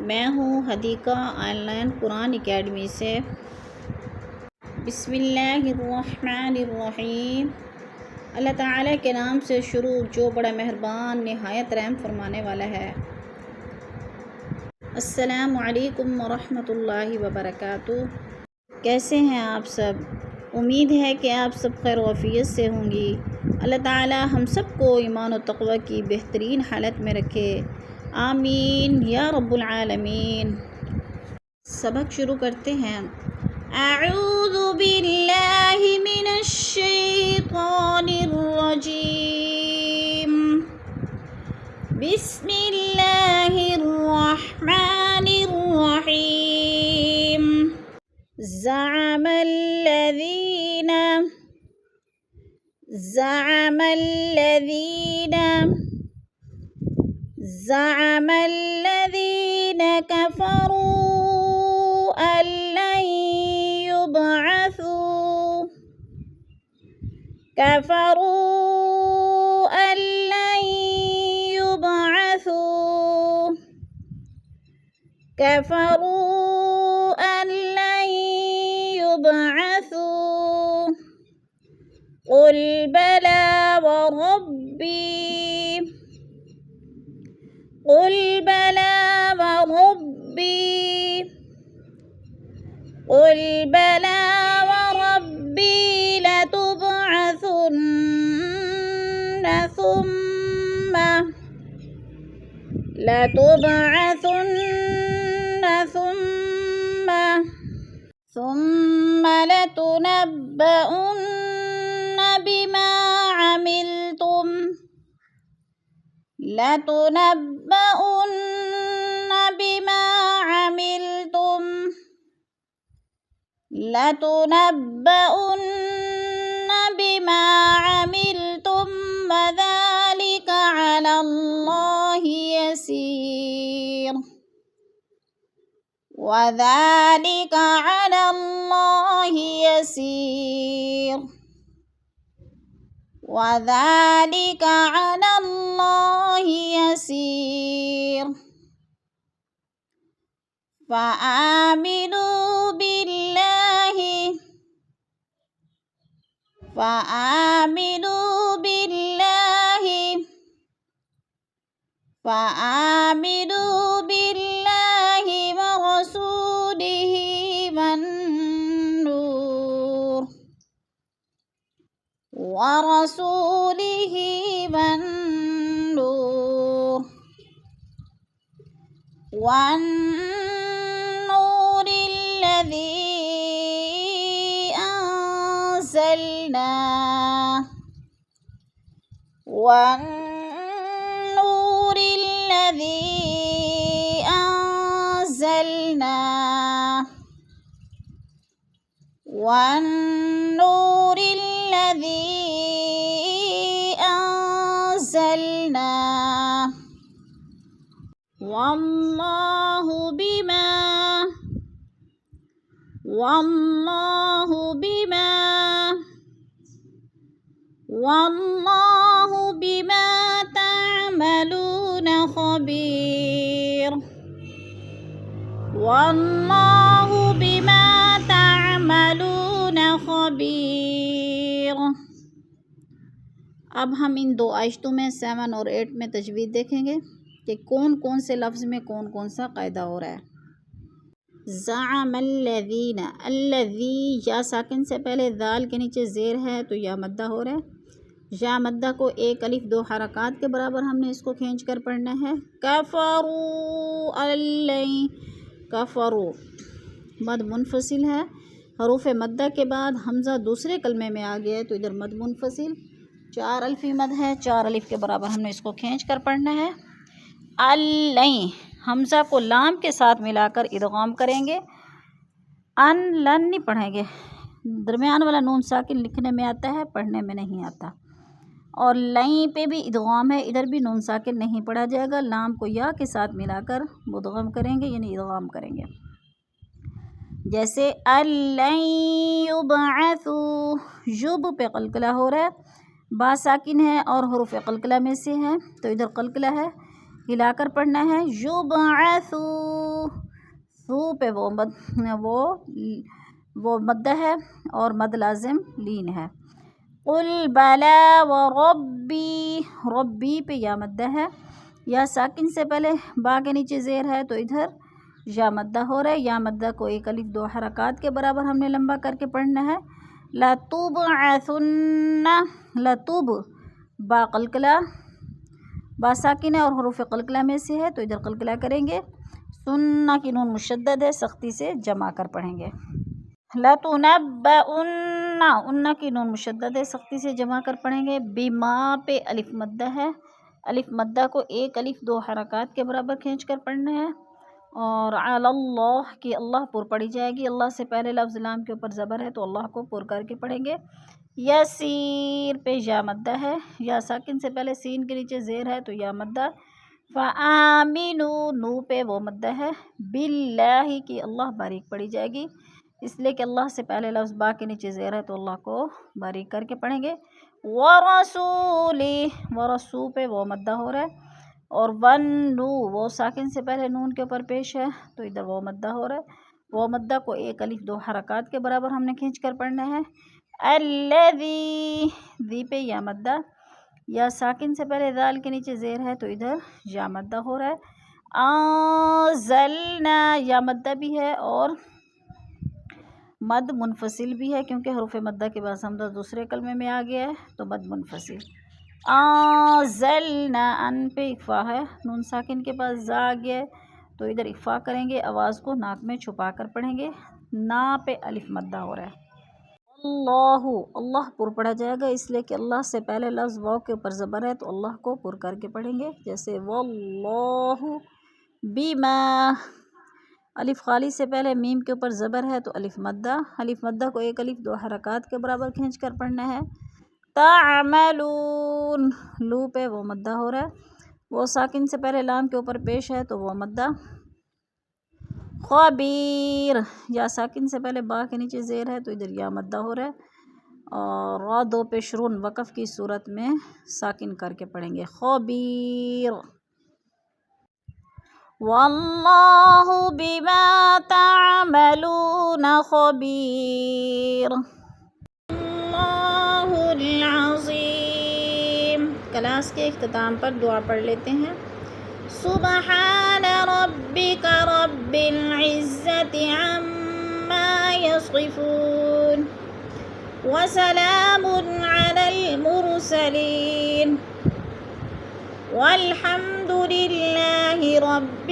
میں ہوں Hadiqa on line Quran academy سے۔ بسم اللہ الرحمن الرحیم۔ اللہ تعالیٰ کے نام سے شروع جو بڑا مہربان نہایت رحم فرمانے والا ہے۔ السلام علیکم ورحمۃ اللہ وبرکاتہ۔ کیسے ہیں آپ سب؟ امید ہے کہ آپ سب خیر و عافیت سے ہوں گی۔ اللہ تعالیٰ ہم سب کو ایمان و تقوی کی بہترین حالت میں رکھے، آمین یا رب العالمین۔ سبق شروع کرتے ہیں۔ اعوذ باللہ من الشیطان الرجیم، بسم اللہ الرحمن الرحیم۔ زعم الذین کفروا ان لن يبعثوا قل بلى وربي لتبعثن ثم لتنبؤن بما عملتم وذلك على الله يسير فآمنوا بالله ورسوله والنور الذي أنزلنا والله بما تعملون خبير۔ اب ہم ان دو آیتوں میں 7 اور 8 میں تجوید دیکھیں گے کہ کون کون سے لفظ میں کون کون سا قاعدہ ہو رہا ہے۔ زعم الذین، الذی یا ساکن سے پہلے ذال کے نیچے زیر ہے تو یا مدہ ہو رہا ہے۔ یا مدہ کو 1 الف 2 حرکات کے برابر ہم نے اس کو کھینچ کر پڑھنا ہے۔ کفروا مد منفصل ہے، حروف مدہ کے بعد حمزہ دوسرے کلمے میں آ گیا ہے تو ادھر مد منفصل 4 الفی مد ہے، 4 الف کے برابر ہم نے اس کو کھینچ کر پڑھنا ہے۔ حمزہ کو لام کے ساتھ ملا کر ادغام کریں گے، لن نہیں پڑھیں گے، درمیان والا نون ساکن لکھنے میں آتا ہے، پڑھنے میں نہیں آتا۔ اور لیں پہ بھی ادغام ہے، ادھر بھی نون ساکن نہیں پڑھا جائے گا، لام کو یا کے ساتھ ملا کر مدغم کریں گے یعنی ادغام کریں گے۔ جیسے الَّن يُبْعَثُوا، یب پہ قلقلہ ہو رہا ہے، با ساکن ہے اور حروف قلقلہ میں سے ہے تو ادھر قلقلہ ہے، ہلا کر پڑھنا ہے یبعثوا پہ وہ مدہ ہے اور مد لازم لین ہے۔ قل بلا وربی، ربی پہ یا مدہ ہے، یا ساکن سے پہلے با کے نیچے زیر ہے تو ادھر یا مدہ ہو رہا ہے۔ یا مدہ کو ایک الف دو حرکات کے برابر ہم نے لمبا کر کے پڑھنا ہے۔ لَتُبْعَثُنَّ، لَتُب با قلقلہ، با ساکن ہے اور حروف قلقلہ میں سے ہے تو ادھر قلقلہ کریں گے۔ سنہ کی نون مشدد ہے، سختی سے جمع کر پڑھیں گے۔ لَتُنَبَّئُنَّ، انّ کی نون مشدد ہے، سختی سے جمع کر پڑھیں گے۔ بما پہ الف مدہ ہے، الف مدہ کو ایک الف دو حرکات کے برابر کھینچ کر پڑھنا ہے۔ اور علی اللہ کی اللہ پر پڑھی جائے گی، اللہ سے پہلے لفظ لام کے اوپر زبر ہے تو اللہ کو پر کر کے پڑھیں گے۔ یسیر پہ یا مدہ ہے، یا ساکن سے پہلے سین کے نیچے زیر ہے تو یا مدہ۔ فآمنوا، نو پہ وہ مدہ ہے، باللہ کی اللہ باریک پڑھی جائے گی، اس لیے کہ اللہ سے پہلے لفظ با کے نیچے زیر ہے تو اللہ کو باریک کر کے پڑھیں گے۔ ورسولی، ورسو پہ وہ مدہ ہو رہا ہے، اور ونو وہ ساکن سے پہلے نون کے اوپر پیش ہے تو ادھر وہ مدہ ہو رہا ہے، وہ مدہ کو ایک الف دو حرکات کے برابر ہم نے کھینچ کر پڑھنا ہے۔ الذی، ذی پہ یا مدہ، یا ساکن سے پہلے ذال کے نیچے زیر ہے تو ادھر یا مدہ ہو رہا ہے۔ انزلنا، یا مدہ بھی ہے اور مد منفصل بھی ہے کیونکہ حروف مدہ کے بعد حمزہ دوسرے کلمے میں آ گیا ہے تو مد منفصل۔ انزلنا، ان پہ اخفا ہے، نون ساکن کے پاس زا آ گیا ہے تو ادھر اخفا کریں گے، آواز کو ناک میں چھپا کر پڑھیں گے۔ نا پہ الف مدہ ہو رہا ہے۔ اللہ، اللہ پر پڑھا جائے گا اس لیے کہ اللہ سے پہلے لفظ واو کے اوپر زبر ہے تو اللہ کو پر کر کے پڑھیں گے، جیسے واللہ بما، الف خالی سے پہلے میم کے اوپر زبر ہے تو الف مدہ، الف مدہ کو ایک الف دو حرکات کے برابر کھینچ کر پڑھنا ہے۔ تعملون، لو پہ وہ مدہ ہو رہا ہے، وہ ساکن سے پہلے لام کے اوپر پیش ہے تو وہ مدہ۔ خبیر، یا ساکن سے پہلے با کے نیچے زیر ہے تو ادھر یا مدہ ہو رہا ہے، اور را دو پیشرون وقف کی صورت میں ساکن کر کے پڑھیں گے۔ خبیر، واللہ بما تعملون خبیر۔ اللہ العظیم۔ کلاس کے اختتام پر دعا پڑھ لیتے ہیں۔ سبحان ربک رب العزت عما یصفون، وسلام علی المرسلین، والحمد للہ رب